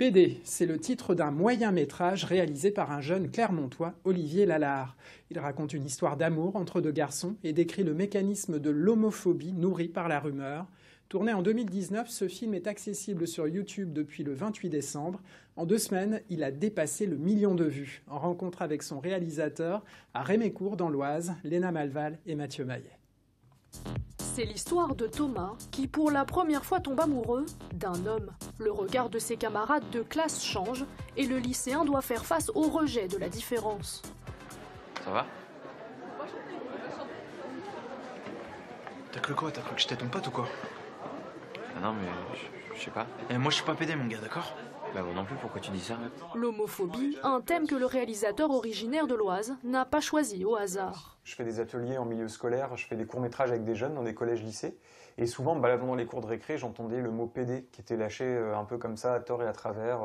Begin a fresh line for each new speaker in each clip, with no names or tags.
PD, c'est le titre d'un moyen-métrage réalisé par un jeune Clermontois, Olivier Lallare. Il raconte une histoire d'amour entre deux garçons et décrit le mécanisme de l'homophobie nourrie par la rumeur. Tourné en 2019, ce film est accessible sur YouTube depuis le 28 décembre. En 2 semaines, il a dépassé le 1 million de vues. En rencontre avec son réalisateur à Rémécourt dans l'Oise, Léna Malval et Mathieu Maillet.
C'est l'histoire de Thomas qui pour la première fois tombe amoureux d'un homme. Le regard de ses camarades de classe change et le lycéen doit faire face au rejet de la différence.
Ça va?
T'as cru quoi? T'as cru que j'étais ton pote ou quoi?
Ah non mais je sais pas.
Et moi je suis pas pédé mon gars, d'accord?
Bah moi non plus, pourquoi tu dis ça?
L'homophobie, un thème que le réalisateur originaire de l'Oise n'a pas choisi au hasard.
Je fais des ateliers en milieu scolaire, je fais des courts-métrages avec des jeunes dans des collèges-lycées. Et souvent, en me baladant dans les cours de récré, j'entendais le mot PD qui était lâché un peu comme ça, à tort et à travers.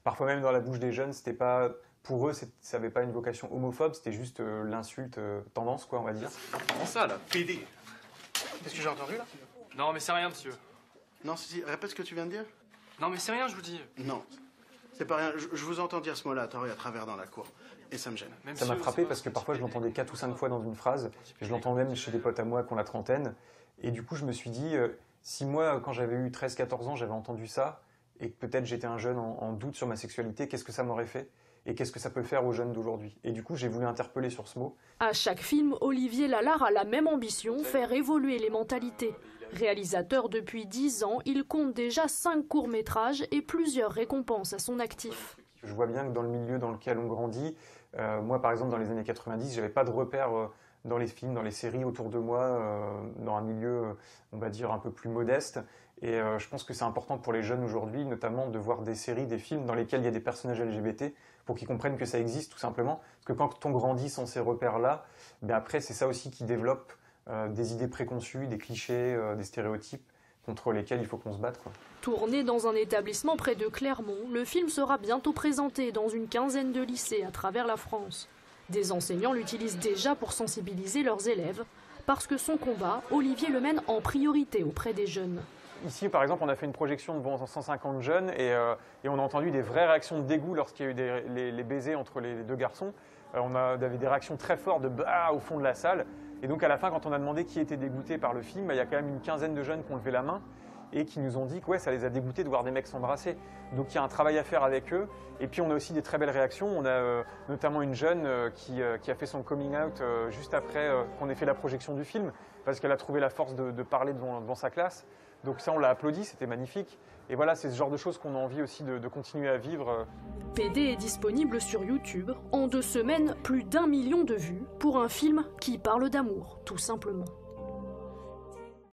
Parfois même dans la bouche des jeunes, c'était pas, pour eux, ça n'avait pas une vocation homophobe, c'était juste l'insulte tendance, quoi, on va dire.
Comment ça là? PD? Qu'est-ce que j'ai entendu là?
Non, mais c'est rien, monsieur.
Non, si, répète ce que tu viens de dire.
Non, mais c'est rien, je vous dis.
Non, c'est pas rien. Je vous entends dire ce mot-là à tort et à travers dans la cour. Et ça me gêne.
Même
Ça m'a frappé parce que parfois je l'entendais 4 ou 5 fois dans une phrase. Et je l'entends même chez des potes à moi qui ont la trentaine. Et du coup, je me suis dit, si moi, quand j'avais eu 13-14 ans, j'avais entendu ça, et que peut-être j'étais un jeune en doute sur ma sexualité, qu'est-ce que ça m'aurait fait? Et qu'est-ce que ça peut faire aux jeunes d'aujourd'hui? Et du coup, j'ai voulu interpeller sur ce mot.
À chaque film, Olivier Lallare a la même ambition, faire évoluer les mentalités. Réalisateur depuis 10 ans, il compte déjà 5 courts-métrages et plusieurs récompenses à son actif.
Je vois bien que dans le milieu dans lequel on grandit, moi par exemple dans les années 90, j'avais pas de repères dans les films, dans les séries autour de moi, dans un milieu, on va dire, un peu plus modeste. Et je pense que c'est important pour les jeunes aujourd'hui, notamment de voir des séries, des films dans lesquels il y a des personnages LGBT, pour qu'ils comprennent que ça existe tout simplement. Parce que quand on grandit sans ces repères-là, ben après c'est ça aussi qui développe des idées préconçues, des clichés, des stéréotypes contre lesquels il faut qu'on se batte, quoi.
Tourné dans un établissement près de Clermont, le film sera bientôt présenté dans une quinzaine de lycées à travers la France. Des enseignants l'utilisent déjà pour sensibiliser leurs élèves, parce que son combat, Olivier le mène en priorité auprès des jeunes.
Ici, par exemple, on a fait une projection devant 150 jeunes et on a entendu des vraies réactions de dégoût lorsqu'il y a eu les baisers entre les deux garçons. On avait des réactions très fortes de bah au fond de la salle. Et donc à la fin, quand on a demandé qui était dégoûté par le film, il y a quand même une quinzaine de jeunes qui ont levé la main et qui nous ont dit que ouais, ça les a dégoûtés de voir des mecs s'embrasser. Donc il y a un travail à faire avec eux. Et puis on a aussi des très belles réactions. On a notamment une jeune qui a fait son coming out juste après qu'on ait fait la projection du film, parce qu'elle a trouvé la force de parler devant sa classe. Donc ça, on l'a applaudi, c'était magnifique. Et voilà, c'est ce genre de choses qu'on a envie aussi de continuer à vivre.
PD est disponible sur YouTube. En 2 semaines, plus d'1 million de vues pour un film qui parle d'amour, tout simplement.